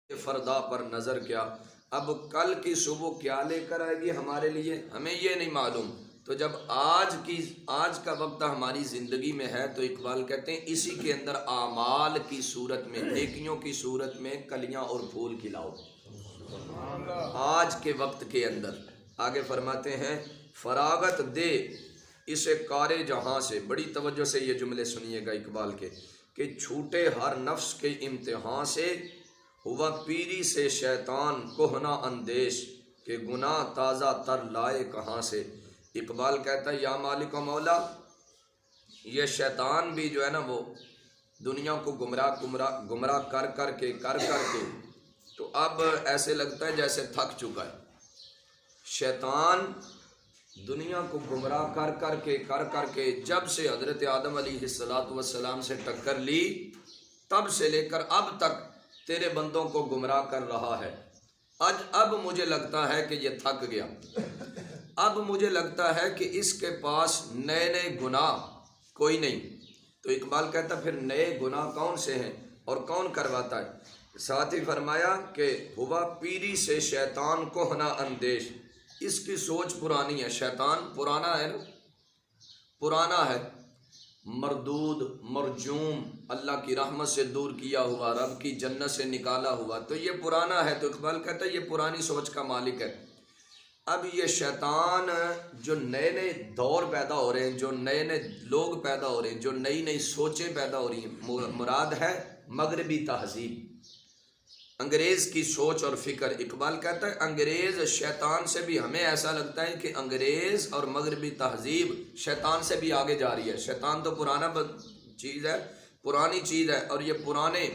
فردا پر نظر کیا، اب کل کی صبح کیا لے کر آئے گی ہمارے لیے ہمیں یہ نہیں معلوم۔ تو جب آج کا وقت ہماری زندگی میں ہے تو اقبال کہتے ہیں اسی کے اندر اعمال کی صورت میں، نیکیوں کی صورت میں کلیاں اور پھول کھلاؤ آج کے وقت کے اندر۔ آگے فرماتے ہیں فراغت دے اسے کار جہاں سے، بڑی توجہ سے یہ جملے سنیے گا اقبال کے، کہ چھوٹے ہر نفس کے امتحان سے، ہوا پیری سے شیطان کہنا اندیش، کہ گناہ تازہ تر لائے کہاں سے۔ اقبال کہتا ہے یا مالک و مولا، یہ شیطان بھی جو ہے نا وہ دنیا کو گمراہ کر کے تو اب ایسے لگتا ہے جیسے تھک چکا ہے۔ شیطان دنیا کو گمراہ کر کے جب سے حضرت آدم علیہ السلام سے ٹکر لی تب سے لے کر اب تک تیرے بندوں کو گمراہ کر رہا ہے۔ اب مجھے لگتا ہے کہ یہ تھک گیا، اب مجھے لگتا ہے کہ اس کے پاس نئے گناہ کوئی نہیں۔ تو اقبال کہتا پھر نئے گناہ کون سے ہیں اور کون کرواتا ہے؟ ساتھ ہی فرمایا کہ ہوا پیری سے شیطان کہنا اندیش، اس کی سوچ پرانی ہے، شیطان پرانا ہے نا، پرانا ہے، مردود مرجوم، اللہ کی رحمت سے دور کیا ہوا، رب کی جنت سے نکالا ہوا، تو یہ پرانا ہے۔ تو اقبال کہتا ہے یہ پرانی سوچ کا مالک ہے۔ اب یہ شیطان جو نئے دور پیدا ہو رہے ہیں، جو نئے لوگ پیدا ہو رہے ہیں، جو نئی سوچیں پیدا ہو رہی ہیں، مراد ہے مغربی تہذیب، انگریز کی سوچ اور فکر۔ اقبال کہتا ہے انگریز شیطان سے بھی، ہمیں ایسا لگتا ہے کہ انگریز اور مغربی تہذیب شیطان سے بھی آگے جا رہی ہے۔ شیطان تو پرانی چیز ہے اور یہ پرانے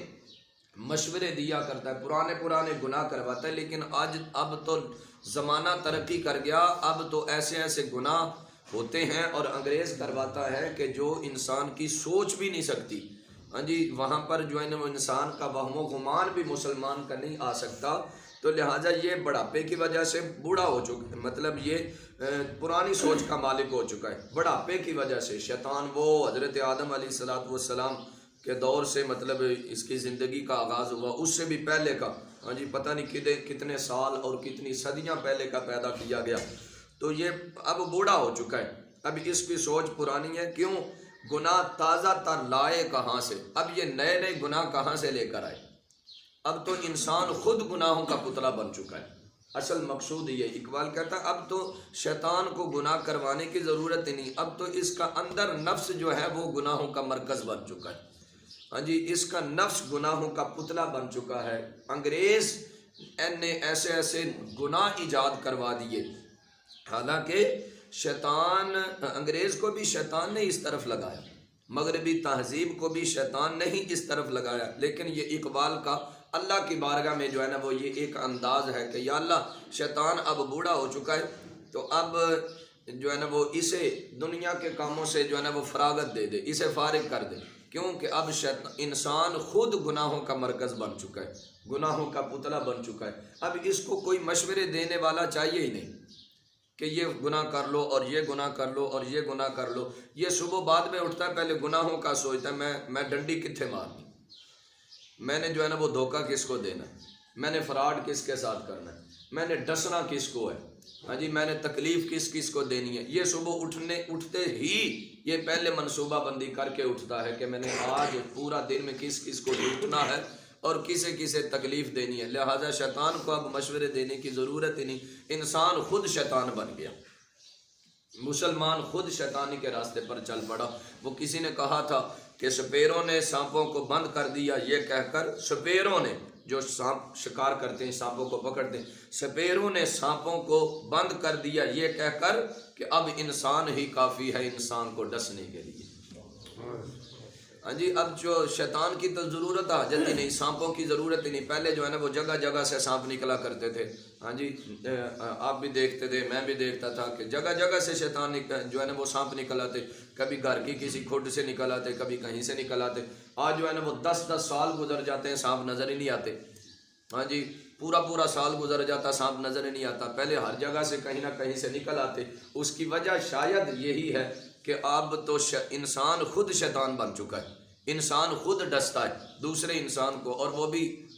مشورے دیا کرتا ہے، پرانے گناہ کرواتا ہے، لیکن اب تو زمانہ ترقی کر گیا، اب تو ایسے گناہ ہوتے ہیں اور انگریز کرواتا ہے کہ جو انسان کی سوچ بھی نہیں سکتی۔ ہاں جی، وہاں پر جو ہے نا وہ انسان کا وہم و گمان بھی مسلمان کا نہیں آ سکتا، تو لہٰذا یہ بڑھاپے کی وجہ سے بوڑھا ہو چکا ہے، مطلب یہ پرانی سوچ کا مالک ہو چکا ہے بڑھاپے کی وجہ سے۔ شیطان وہ حضرت آدم علیہ السلام کے دور سے مطلب اس کی زندگی کا آغاز ہوا، اس سے بھی پہلے کا، ہاں جی پتہ نہیں کتنے سال اور کتنی صدیاں پہلے کا پیدا کیا گیا، تو یہ اب بوڑھا ہو چکا ہے، اب اس کی سوچ پرانی ہے۔ کیوں؟ گناہ تازہ تر لائے کہاں سے، اب یہ نئے گناہ کہاں سے لے کر آئے؟ اب تو انسان خود گناہوں کا پتلا بن چکا ہے۔ اصل مقصود یہ اقبال کہتا ہے اب تو شیطان کو گناہ کروانے کی ضرورت ہی نہیں، اب تو اس کا اندر نفس جو ہے وہ گناہوں کا مرکز بن چکا ہے۔ ہاں جی، اس کا نفس گناہوں کا پتلا بن چکا ہے۔ انگریز نے ایسے گناہ ایجاد کروا دیے، حالانکہ انگریز کو بھی شیطان نے اس طرف لگایا، مغربی تہذیب کو بھی شیطان نے ہی اس طرف لگایا، لیکن یہ اقبال کا اللہ کی بارگاہ میں جو ہے نا وہ یہ ایک انداز ہے کہ یا اللہ شیطان اب بوڑھا ہو چکا ہے، تو اب جو ہے نا وہ اسے دنیا کے کاموں سے جو ہے نا وہ فراغت دے دے، اسے فارغ کر دے، کیونکہ اب انسان خود گناہوں کا مرکز بن چکا ہے، گناہوں کا پتلا بن چکا ہے۔ اب اس کو کوئی مشورے دینے والا چاہیے ہی نہیں کہ یہ گناہ کر لو اور یہ گناہ کر لو اور یہ گناہ کر لو۔ یہ صبح بعد میں اٹھتا ہے، پہلے گناہوں کا سوچتا ہے، میں ڈنڈی کتنے مارنی، میں نے جو ہے نا وہ دھوکہ کس کو دینا ہے، میں نے فراڈ کس کے ساتھ کرنا ہے، میں نے ڈسنا کس کو ہے، ہاں جی میں نے تکلیف کس کو دینی ہے۔ یہ صبح اٹھتے ہی یہ پہلے منصوبہ بندی کر کے اٹھتا ہے کہ میں نے آج پورا دن میں کس کو لوٹنا ہے اور کسے تکلیف دینی ہے، لہٰذا شیطان کو اب مشورے دینے کی ضرورت ہی نہیں، انسان خود شیطان بن گیا، مسلمان خود شیطانی کے راستے پر چل پڑا۔ وہ کسی نے کہا تھا کہ سپیروں نے سانپوں کو بند کر دیا، یہ کہہ کر سپیروں نے جو سانپ شکار کرتے ہیں سانپوں کو پکڑتے ہیں، سپیروں نے سانپوں کو بند کر دیا یہ کہہ کر کہ اب انسان ہی کافی ہے انسان کو ڈسنے کے لیے۔ ہاں جی، اب جو شیطان کی تو ضرورت حاجت ہی نہیں، سانپوں کی ضرورت ہی نہیں، پہلے جو ہے نا وہ جگہ سے سانپ نکلا کرتے تھے، ہاں جی آپ بھی دیکھتے تھے میں بھی دیکھتا تھا کہ جگہ سے شیطان جو ہے نا وہ سانپ نکل آتے، کبھی گھر کی کسی کھڈ سے نکل آتے، کبھی کہیں سے نکل آتے۔ آج جو ہے نا وہ 10 سال گزر جاتے ہیں سانپ نظر ہی نہیں آتے، ہاں جی پورا سال گزر جاتا سانپ نظر ہی نہیں آتا، پہلے ہر جگہ سے کہیں نہ کہیں سے نکل آتے۔ اس کی وجہ شاید یہی ہے کہ اب تو انسان خود شیطان بن چکا ہے، انسان خود ڈستا ہے دوسرے انسان کو، اور وہ بھی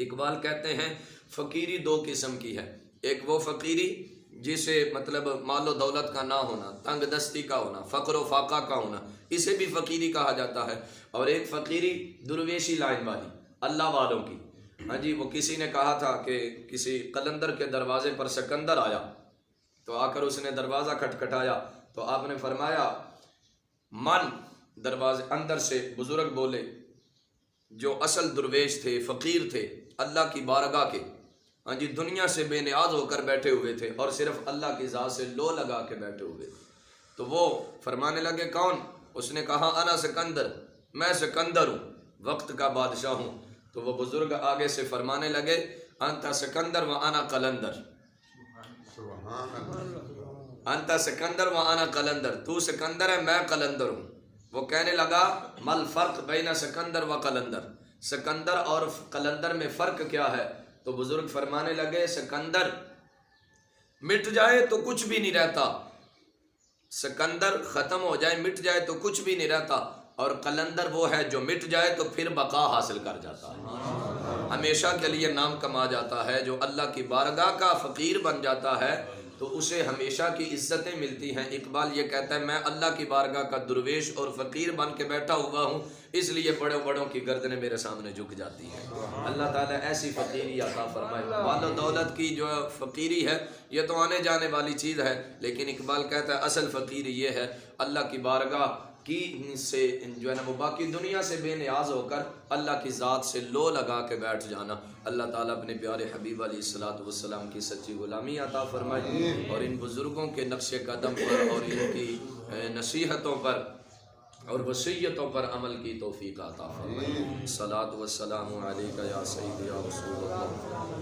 اقبال کہتے ہیں فقیری دو قسم کی ہے، ایک وہ فقیری جسے مطلب مال و دولت کا نہ ہونا، تنگ دستی کا ہونا، فقر و فاقہ کا ہونا، اسے بھی فقیری کہا جاتا ہے، اور ایک فقیری درویشی لائن والی اللہ والوں کی۔ ہاں جی، وہ کسی نے کہا تھا کہ کسی قلندر کے دروازے پر سکندر آیا، تو آ کر اس نے دروازہ کھٹکھٹایا تو آپ نے فرمایا من، دروازے اندر سے بزرگ بولے جو اصل درویش تھے، فقیر تھے، اللہ کی بارگاہ کے، ہاں جی، دنیا سے بے نیاز ہو کر بیٹھے ہوئے تھے اور صرف اللہ کی ذات سے لو لگا کے بیٹھے ہوئے تھے، تو وہ فرمانے لگے کون؟ اس نے کہا انا سکندر، میں سکندر ہوں، وقت کا بادشاہ ہوں۔ تو وہ بزرگ آگے سے فرمانے لگے انت سکندر و انا قلندر، انت سکندر و انا قلندر، تو سکندر ہے میں قلندر ہوں۔ وہ کہنے لگا مل فرق بین سکندر و قلندر، سکندر اور قلندر میں فرق کیا ہے؟ تو بزرگ فرمانے لگے سکندر مٹ جائے تو کچھ بھی نہیں رہتا، سکندر ختم ہو جائے، مٹ جائے تو کچھ بھی نہیں رہتا، اور قلندر وہ ہے جو مٹ جائے تو پھر بقا حاصل کر جاتا ہے، ہمیشہ کے لیے نام کما جاتا ہے۔ جو اللہ کی بارگاہ کا فقیر بن جاتا ہے تو اسے ہمیشہ کی عزتیں ملتی ہیں۔ اقبال یہ کہتا ہے میں اللہ کی بارگاہ کا درویش اور فقیر بن کے بیٹھا ہوا ہوں، اس لیے بڑے بڑوں کی گردنیں میرے سامنے جھک جاتی ہیں۔ اللہ تعالیٰ ایسی فقیری عطا فرمائے۔ مال و دولت کی جو فقیری ہے یہ تو آنے جانے والی چیز ہے، لیکن اقبال کہتا ہے اصل فقیری یہ ہے اللہ کی بارگاہ کی سے جو ہے نا وہ باقی دنیا سے بے نیاز ہو کر اللہ کی ذات سے لو لگا کے بیٹھ جانا۔ اللہ تعالیٰ اپنے پیارے حبیب علیہ الصلوۃ والسلام کی سچی غلامی عطا فرمائے، اور ان بزرگوں کے نقش قدم پر اور ان کی نصیحتوں پر اور وصیتوں پر عمل کی توفیق عطا فرمائے۔ صلاۃ والسلام علیک یا سیدی یا رسول اللہ۔